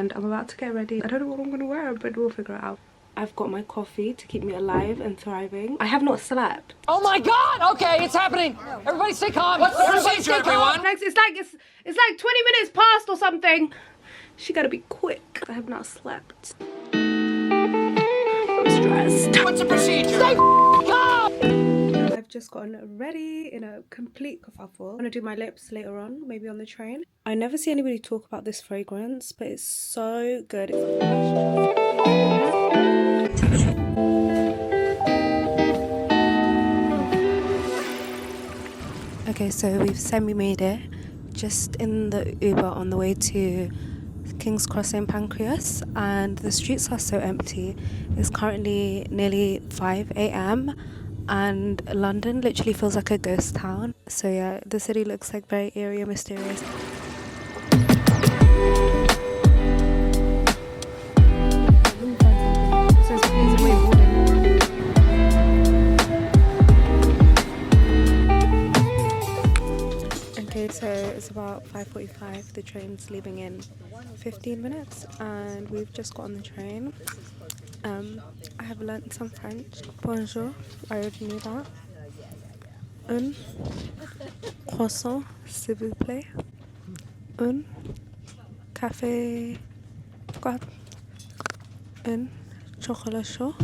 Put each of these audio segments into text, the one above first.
and I'm about to get ready. I don't know what I'm gonna wear, but we'll figure it out. I've got my coffee to keep me alive and thriving. I have not slept. Oh my God! Okay, it's happening. Everybody stay calm. What's the procedure, everyone? It's like 20 minutes past or something. She gotta be quick. I have not slept. I'm stressed. What's the procedure? Stay calm. I've just gotten ready in a complete kerfuffle. I'm gonna do my lips later on, maybe on the train. I never see anybody talk about this fragrance, but it's so good. Okay, so we've semi-made it. Just in the Uber on the way to King's Cross St Pancras, and the streets are so empty. It's currently nearly 5 a.m. and London literally feels like a ghost town. So yeah, the city looks like very eerie and mysterious. Okay, so it's about 5:45. The train's leaving in 15 minutes and we've just got on the train. I have learnt some French. Bonjour, I already knew that. Un croissant, s'il vous plaît. Un café froid. Un chocolat chaud,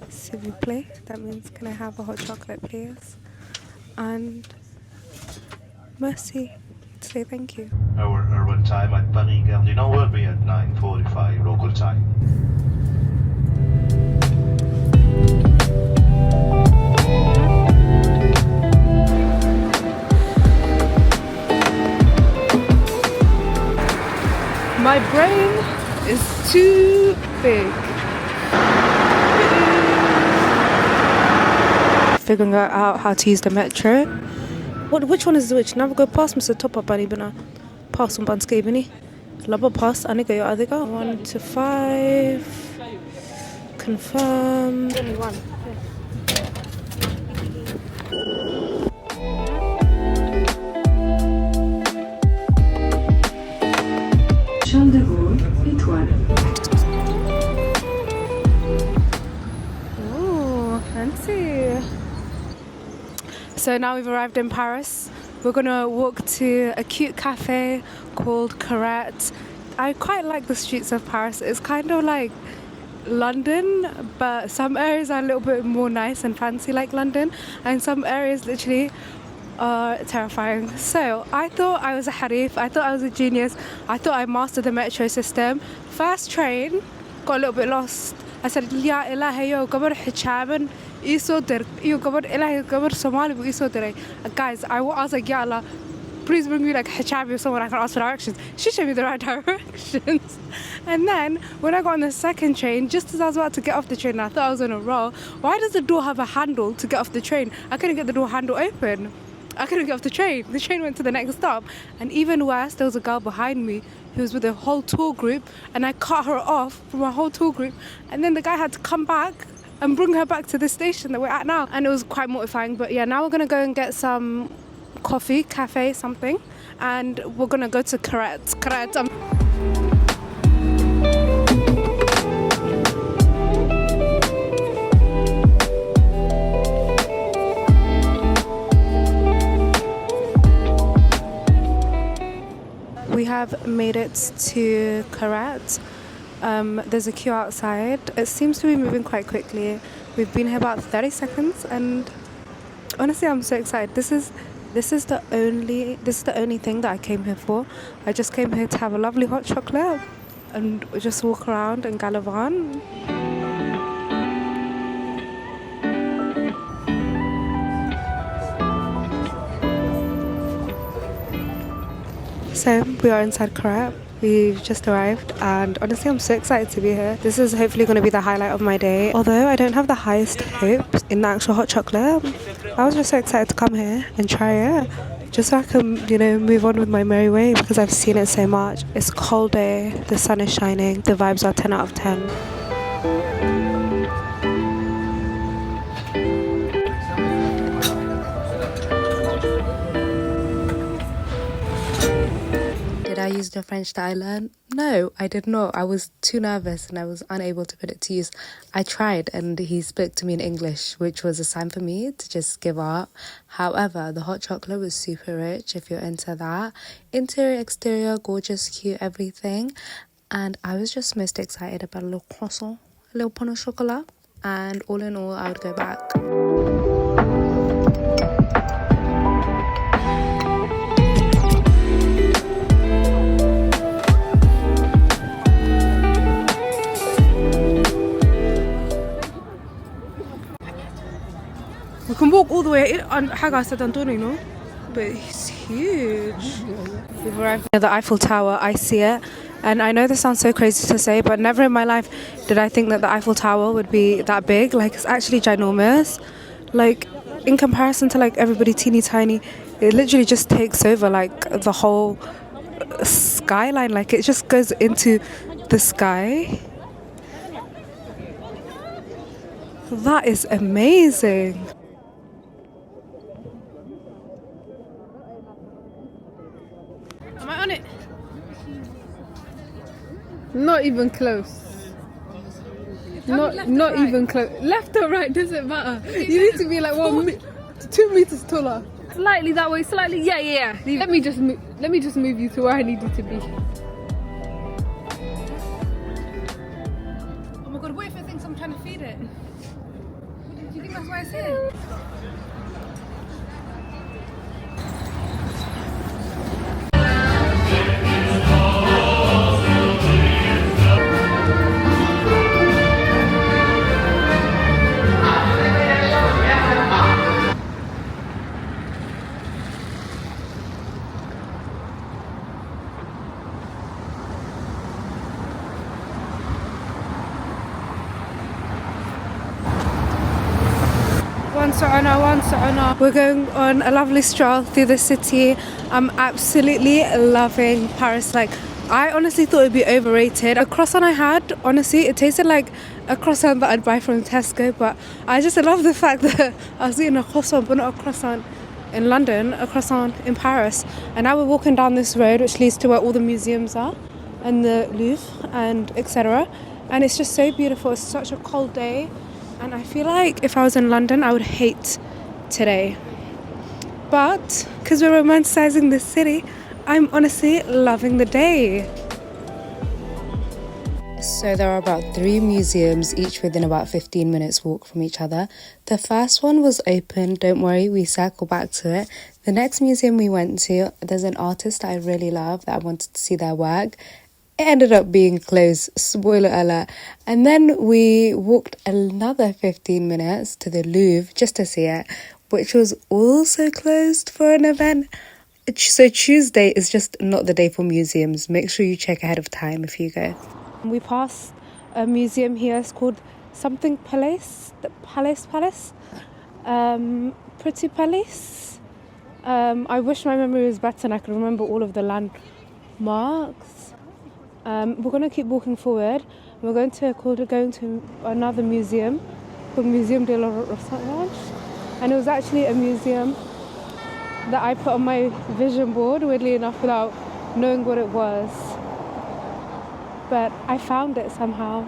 s'il vous plaît. That means, can I have a hot chocolate, please? And merci, to say thank you. Our urban time at Paris Gare du Nord will be at 9:45 local time. My brain is too big. Figuring out how to use the metro. Which one is which? Now we go past Mr. Top Bunny Bana. Pass on Banske Bini. Laba pass Anika yo Adika. 1 to 5. Confirm. Only one. Charles de Gaulle, étoile. Oh, fancy. So now we've arrived in Paris. We're gonna walk to a cute cafe called Carrette. I quite like the streets of Paris. It's kind of like London, but some areas are a little bit more nice and fancy like London, and some areas literally are terrifying. So I thought I was a harif, I thought I was a genius, I thought I mastered the metro system. First train, got a little bit lost. I said, Ya ilahi yo gabar hijaban iso dir yo gabar ilahi gabar Somali bu iso dire. Guys, I was like, Ya Allah, please bring me like hijab or someone I can ask for directions. She showed me the right directions. And then when I got on the second train, just as I was about to get off the train, I thought I was on a roll. Why does the door have a handle to get off the train? I couldn't get the door handle open. I couldn't get off the train. The train went to the next stop. And even worse, there was a girl behind me who was with a whole tour group, and I cut her off from a whole tour group. And then the guy had to come back and bring her back to the station that we're at now. And it was quite mortifying. But yeah, now we're gonna go and get some coffee, cafe, something. And we're gonna go to Carrette. We have made it to Carrette. There's a queue outside. It seems to be moving quite quickly. We've been here about 30 seconds and honestly I'm so excited. This is the only thing that I came here for. I just came here to have a lovely hot chocolate and just walk around and galavan. So we are inside Carrette. We've just arrived and honestly I'm so excited to be here. This is hopefully going to be the highlight of my day. Although I don't have the highest hopes in the actual hot chocolate, I was just so excited to come here and try it. Just so I can, move on with my merry way because I've seen it so much. It's a cold day, the sun is shining, the vibes are 10 out of 10. I use the French that I learned? No, I did not. I was too nervous and I was unable to put it to use. I tried and he spoke to me in English, which was a sign for me to just give up. However, the hot chocolate was super rich if you're into that. Interior, exterior, gorgeous, cute, everything. And I was just most excited about a little croissant, a little pain au chocolat. And all in all, I would go back. We can walk all the way in on Haga said Antonio, no? But it's huge. We've arrived near the Eiffel Tower. I see it. And I know this sounds so crazy to say, but never in my life did I think that the Eiffel Tower would be that big. Like, it's actually ginormous. Like, in comparison to, like, everybody teeny tiny, it literally just takes over, like, the whole skyline. Like, it just goes into the sky. That is amazing. Am I on it? Not even close. Not even close. Left or right doesn't matter. You need to be like 2 meters taller. Slightly that way. Slightly. Yeah. Let me just move you to where I need you to be. Oh my god! What if it thinks I'm trying to feed it? Do you think that's why it's here? We're going on a lovely stroll through the city. I'm absolutely loving Paris. Like, I honestly thought it'd be overrated. A croissant I had, honestly, it tasted like a croissant that I'd buy from Tesco, but I just love the fact that I was eating a croissant, but not a croissant in London, a croissant in Paris. And now we're walking down this road which leads to where all the museums are and the Louvre and etc. And it's just so beautiful. It's such a cold day. And I feel like if I was in London, I would hate today. But because we're romanticizing this city, I'm honestly loving the day. So there are about 3 museums, each within about 15 minutes walk from each other. The first one was open, don't worry, we circle back to it. The next museum we went to, there's an artist that I really love that I wanted to see their work. It ended up being closed, spoiler alert. And then we walked another 15 minutes to the Louvre just to see it, which was also closed for an event. So Tuesday is just not the day for museums. Make sure you check ahead of time if you go. We passed a museum here. It's called something Palace. The Palace. Pretty Palace. I wish my memory was better and I could remember all of the landmarks. We're going to keep walking forward. We're going to another museum called Museum de la Rosage. And it was actually a museum that I put on my vision board, weirdly enough, without knowing what it was. But I found it somehow.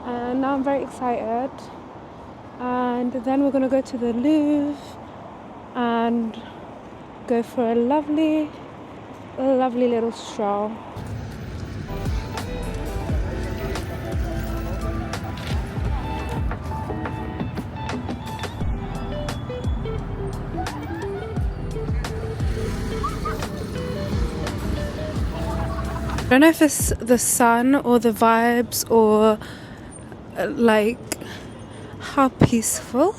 And now I'm very excited. And then we're going to go to the Louvre and go for a lovely little stroll. I don't know if it's the sun or the vibes or like how peaceful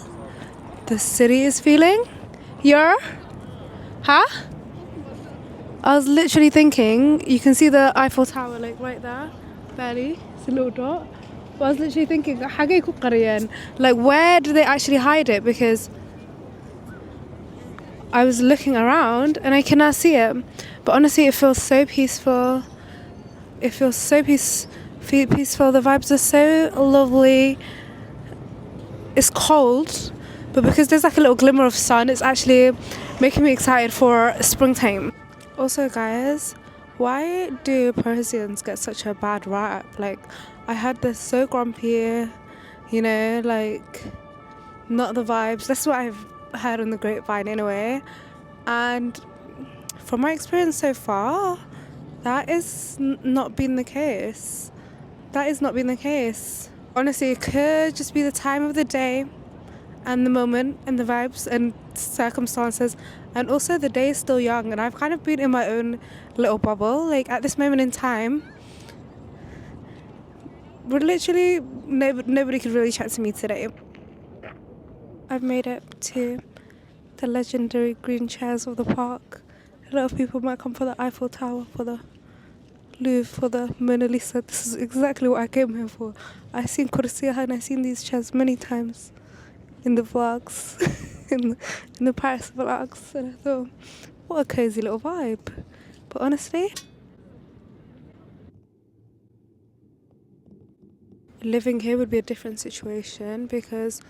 the city is feeling. Huh? I was literally thinking, you can see the Eiffel Tower like right there, barely, it's a little dot. But I was literally thinking, like where do they actually hide it? Because I was looking around and I cannot see it. But honestly, it feels so peaceful. It feels so peaceful. The vibes are so lovely. It's cold, but because there's like a little glimmer of sun, it's actually making me excited for springtime. Also, guys, Why do Parisians get such a bad rap? Like, I heard they're so grumpy, you know, like, not the vibes. That's what I've heard on the grapevine anyway. And from my experience so far, that is not been the case. That is not been the case. Honestly, it could just be the time of the day and the moment and the vibes and circumstances, and also the day is still young and I've kind of been in my own little bubble. Like, at this moment in time, we're literally nobody could really chat to me today. I've made it to the legendary green chairs of the park. A lot of people might come for the Eiffel Tower, for the Louvre, for the Mona Lisa. This is exactly what I came here for. I've seen Corsia and I've seen these chairs many times in the vlogs, in the Paris vlogs, and I thought, what a cozy little vibe. But honestly, living here would be a different situation, because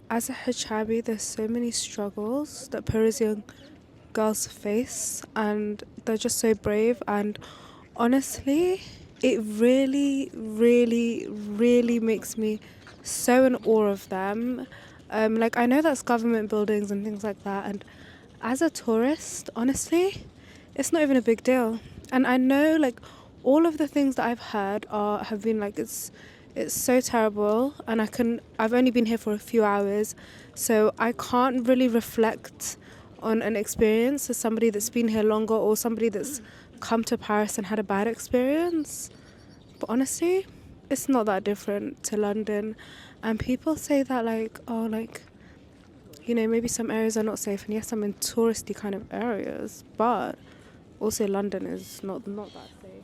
as a hijabi, there's so many struggles that Parisian girls face, and they're just so brave. And honestly, it really, really, really makes me so in awe of them. Like, I know that's government buildings and things like that, and as a tourist, honestly, it's not even a big deal. And I know, like, all of the things that I've heard have been like, it's so terrible, and I've only been here for a few hours, so I can't really reflect on an experience as somebody that's been here longer, or somebody that's come to Paris and had a bad experience. But honestly, it's not that different to London. And people say that, like, oh, like, you know, maybe some areas are not safe, and yes, I'm in touristy kind of areas, but also London is not that safe.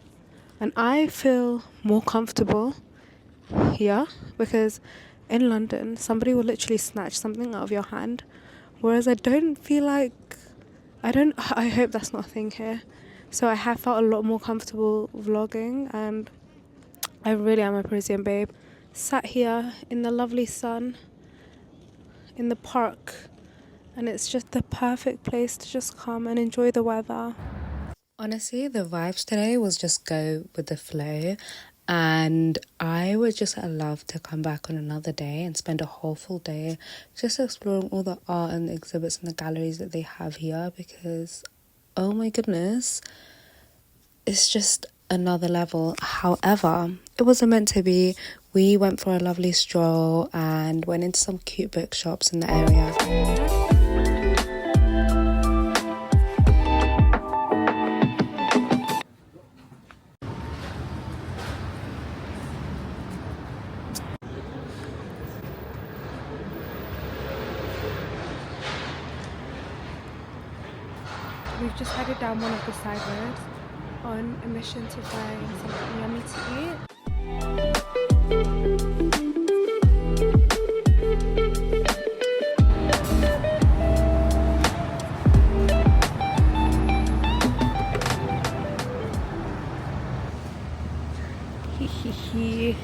And I feel more comfortable here, because in London somebody will literally snatch something out of your hand, whereas I don't feel like, I hope that's not a thing here. So I have felt a lot more comfortable vlogging, and I really am a Parisian babe. Sat here in the lovely sun in the park, and it's just the perfect place to just come and enjoy the weather. Honestly, the vibes today was just go with the flow, and I would just love to come back on another day and spend a whole full day just exploring all the art and the exhibits and the galleries that they have here, because oh my goodness, it's just another level. However, it wasn't meant to be. We went for a lovely stroll and went into some cute bookshops in the area. We've just headed down one of the side roads on a mission to find something yummy to eat. Hee.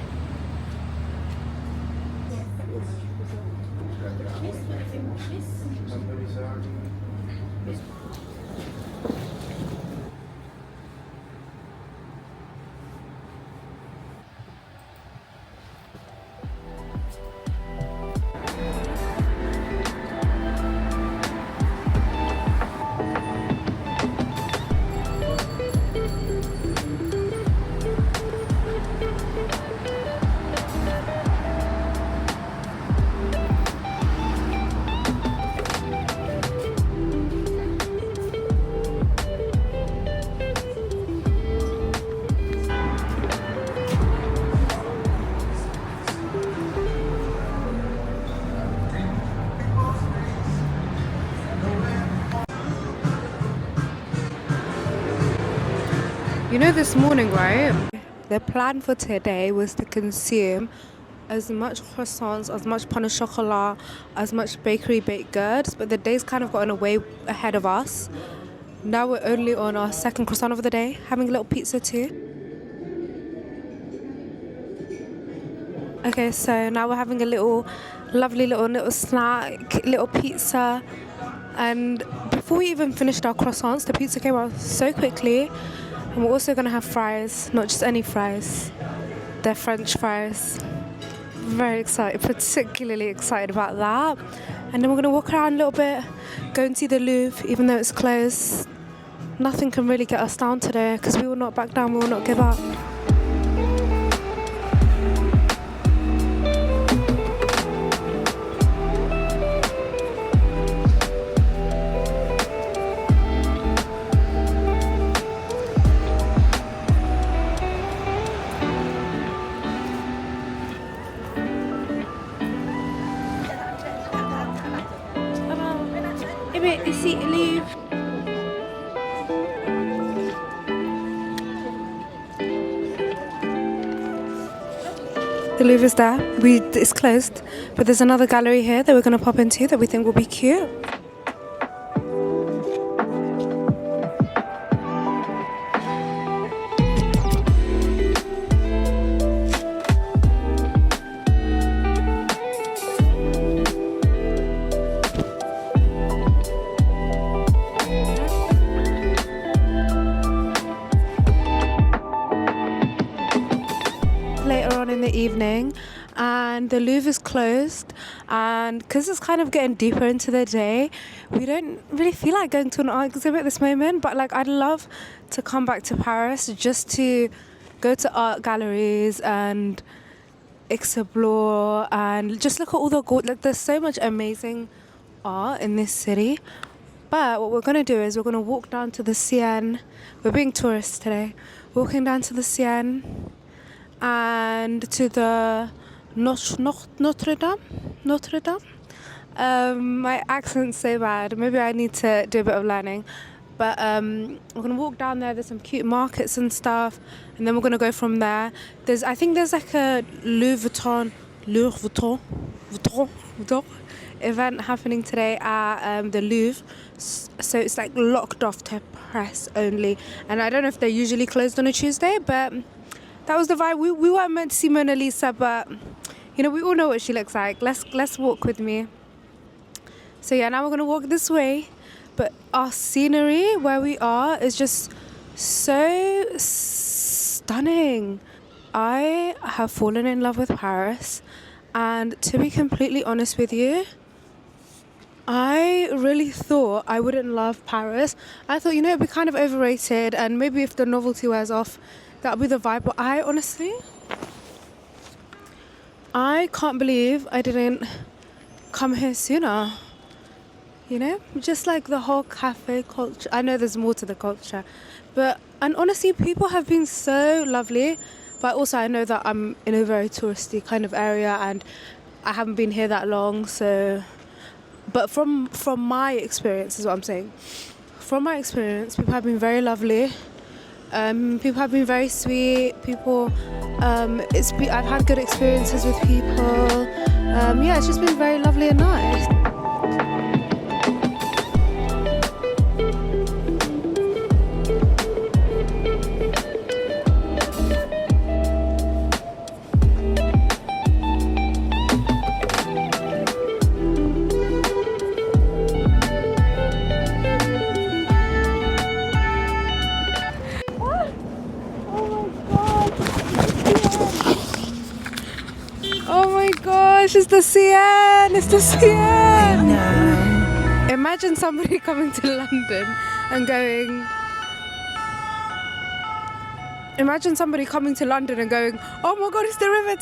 You know, this morning, right? The plan for today was to consume as much croissants, as much pain au chocolat, as much bakery baked goods, but the day's kind of gotten way ahead of us. Now we're only on our second croissant of the day, having a little pizza too. Okay, so now we're having a lovely little snack, little pizza. And before we even finished our croissants, the pizza came out so quickly. And we're also gonna have fries, not just any fries. They're French fries. Very excited, particularly excited about that. And then we're gonna walk around a little bit, go and see the Louvre, even though it's closed. Nothing can really get us down today because we will not back down, we will not give up. Ici, Louvre. The Louvre is there. It's closed, but there's another gallery here that we're going to pop into that we think will be cute. Later on in the evening, and the Louvre is closed, and because it's kind of getting deeper into the day, we don't really feel like going to an art exhibit at this moment, but like I'd love to come back to Paris just to go to art galleries and explore and just look at all the like there's so much amazing art in this city. But what we're going to do is we're going to walk down to the Seine. We're being tourists today, walking down to the Seine and to the Notre Dame. My accent's so bad. Maybe I need to do a bit of learning. But we're gonna walk down there. There's some cute markets and stuff, and then we're gonna go from there. I think there's like a Louis Vuitton event happening today at the Louvre. So it's like locked off to press only. And I don't know if they're usually closed on a Tuesday, but that was the vibe. We weren't meant to see Mona Lisa, but you know, we all know what she looks like. Let's walk with me. So yeah, now we're gonna walk this way, but our scenery where we are is just so stunning. I have fallen in love with Paris, and to be completely honest with you, I really thought I wouldn't love Paris. I thought, you know, it'd be kind of overrated, and maybe if the novelty wears off, that'll be the vibe. But I can't believe I didn't come here sooner. You know, just like the whole cafe culture. I know there's more to the culture, and honestly, people have been so lovely. But also, I know that I'm in a very touristy kind of area, and I haven't been here that long. So, but from my experience is what I'm saying. From my experience, people have been very lovely. People have been very sweet. I've had good experiences with people. Yeah, it's just been very lovely and nice. It's the Seine! It's the Seine! Imagine somebody coming to London and going... oh my god, it's the River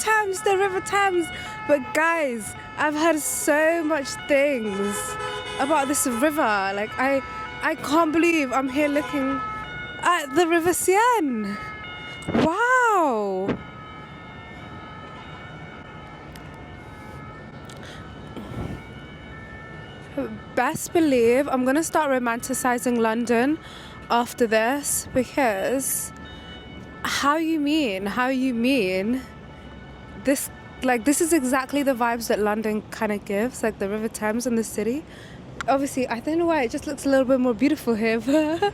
Thames! But guys, I've heard so much things about this river. Like, I can't believe I'm here looking at the River Seine. Wow! Best believe I'm gonna start romanticizing London after this, because how you mean this is exactly the vibes that London kind of gives, like the River Thames and the city. Obviously, I don't know why it just looks a little bit more beautiful here, but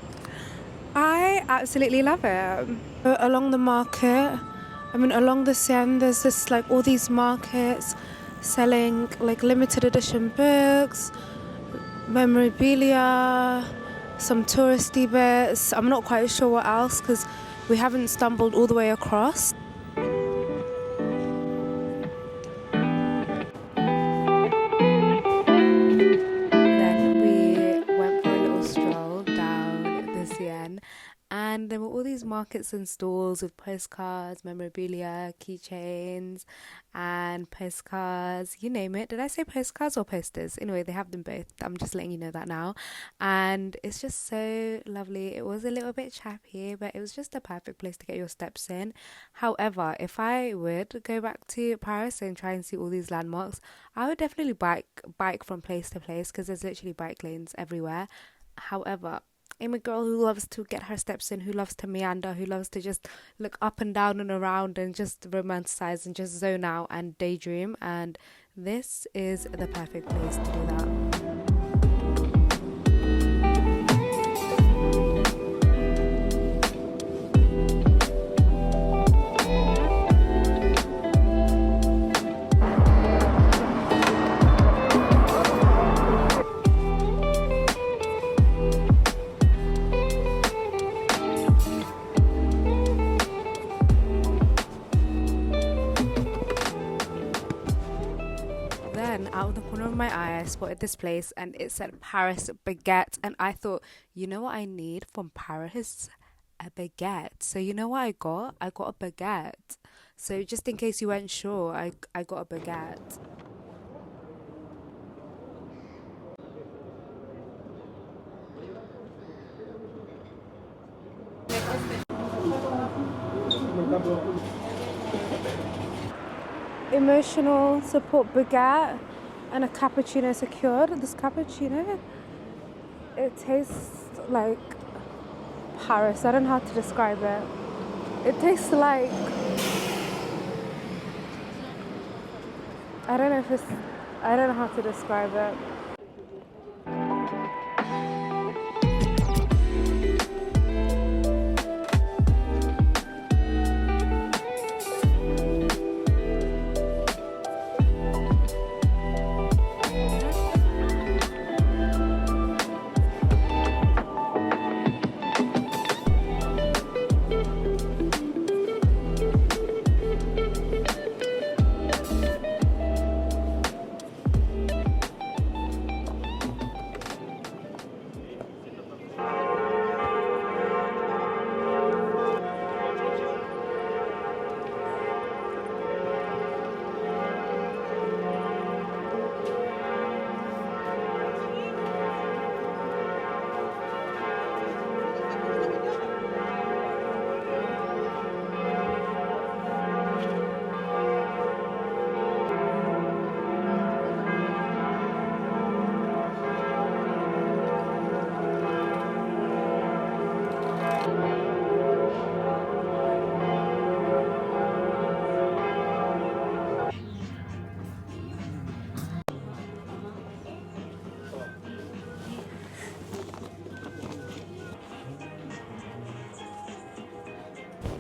I absolutely love it. Along the market, along the Seine, there's just like all these markets selling like limited edition books, memorabilia, some touristy bits. I'm not quite sure what else because we haven't stumbled all the way across. Then we went for a little stroll down the Seine, and there were all these markets and stalls with postcards, memorabilia, keychains, and postcards, you name it. Did I say postcards or posters? Anyway, they have them both. I'm just letting you know that now. And it's just so lovely. It was a little bit chappy, but it was just a perfect place to get your steps in. However, if I would go back to Paris and try and see all these landmarks, I would definitely bike from place to place because there's literally bike lanes everywhere. However, I'm a girl who loves to get her steps in, who loves to meander, who loves to just look up and down and around and just romanticize and just zone out and daydream. And this is the perfect place to do that. Out of the corner of my eye, I spotted this place and it said Paris baguette, and I thought, you know what I need from Paris? A baguette. So you know what I got? I got a baguette. So just in case you weren't sure, I got a baguette. Emotional support baguette and a cappuccino secured. This cappuccino, it tastes like Paris. I don't know how to describe it. It tastes like, I don't know how to describe it.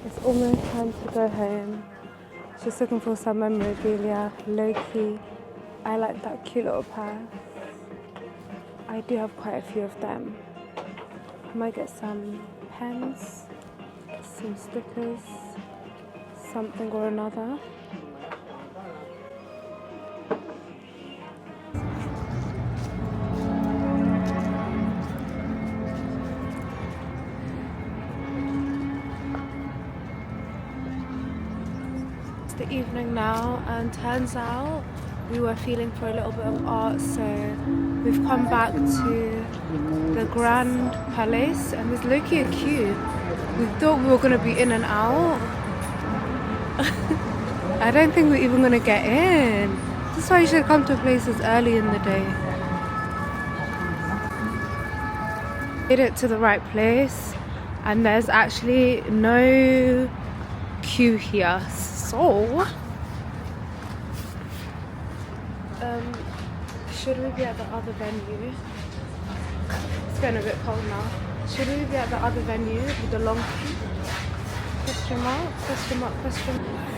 It's almost time to go home. Just looking for some memorabilia, low-key. I like that cute little purse. I do have quite a few of them. I might get some pens, some stickers, something or another. The evening now, and turns out we were feeling for a little bit of art, so we've come back to the Grand Palace, and there's low-key a queue. We thought we were going to be in and out. I don't think we're even going to get in. This is why you should come to places early in the day. Made it to the right place, and there's actually no queue here. So, should we be at the other venue? It's getting a bit cold now. Should we be at the other venue with the long queue? Question mark, question mark, question mark.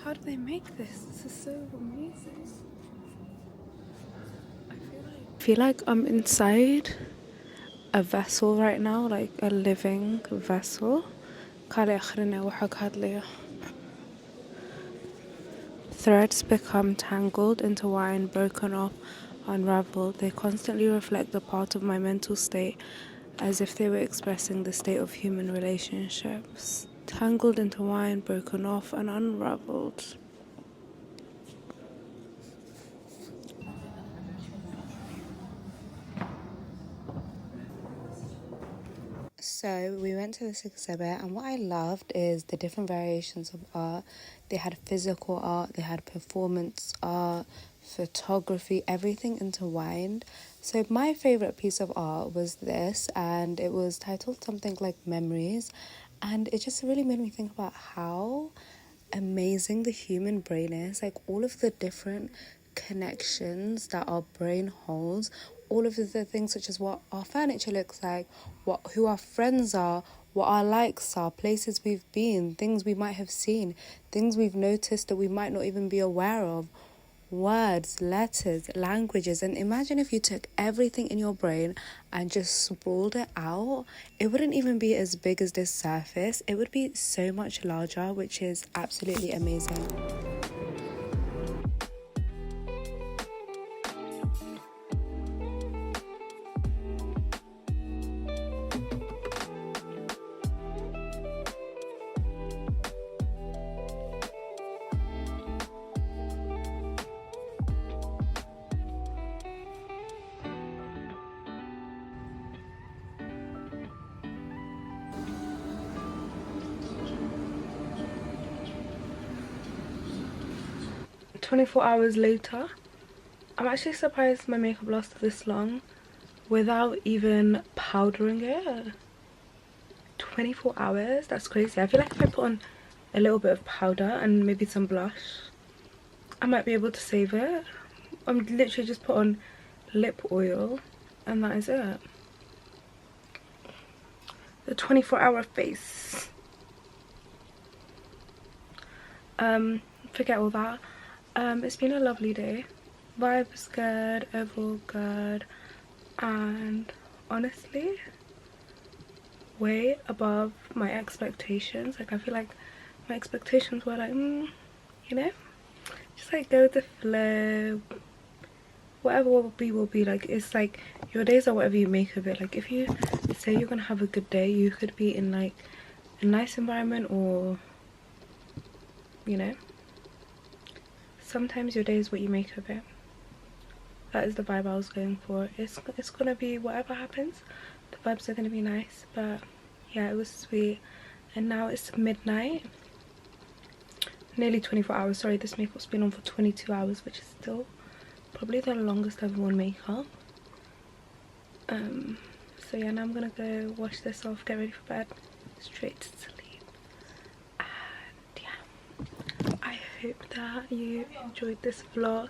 how do they make this? This is so amazing. I feel like I'm inside a vessel right now, like a living vessel. Threads become tangled, intertwined, broken off, unraveled. They constantly reflect a part of my mental state, as if they were expressing the state of human relationships. Tangled, intertwined, broken off, and unraveled. So we went to this exhibit, and what I loved is the different variations of art. They had physical art, they had performance art, photography, everything intertwined. So my favorite piece of art was this, and it was titled something like Memories, and it just really made me think about how amazing the human brain is, like all of the different connections that our brain holds, all of the things such as what our furniture looks like, who our friends are, what our likes are, places we've been, things we might have seen, things we've noticed that we might not even be aware of, words, letters, languages. And imagine if you took everything in your brain and just sprawled it out. It wouldn't even be as big as this surface. It would be so much larger, which is absolutely amazing. 24 hours later, I'm actually surprised my makeup lasted this long without even powdering it. 24 hours, that's crazy. I feel like if I put on a little bit of powder and maybe some blush, I might be able to save it. I'm literally just put on lip oil and that is it. The 24-hour face. Forget all that. It's been a lovely day. Vibe is good, overall good, and honestly way above my expectations. Like I feel like my expectations were like, you know, just like go with the flow. Whatever will be. Like it's like your days are whatever you make of it. Like if you say you're gonna have a good day, you could be in like a nice environment, or you know, sometimes your day is what you make of it. That is the vibe I was going for. It's gonna be whatever happens, the vibes are gonna be nice. But yeah, it was sweet. And now it's midnight, nearly 24 hours. Sorry, this makeup's been on for 22 hours, which is still probably the longest I've worn makeup. So yeah, now I'm gonna go wash this off, get ready for bed, straight to sleep. And yeah, I hope that you enjoyed this vlog.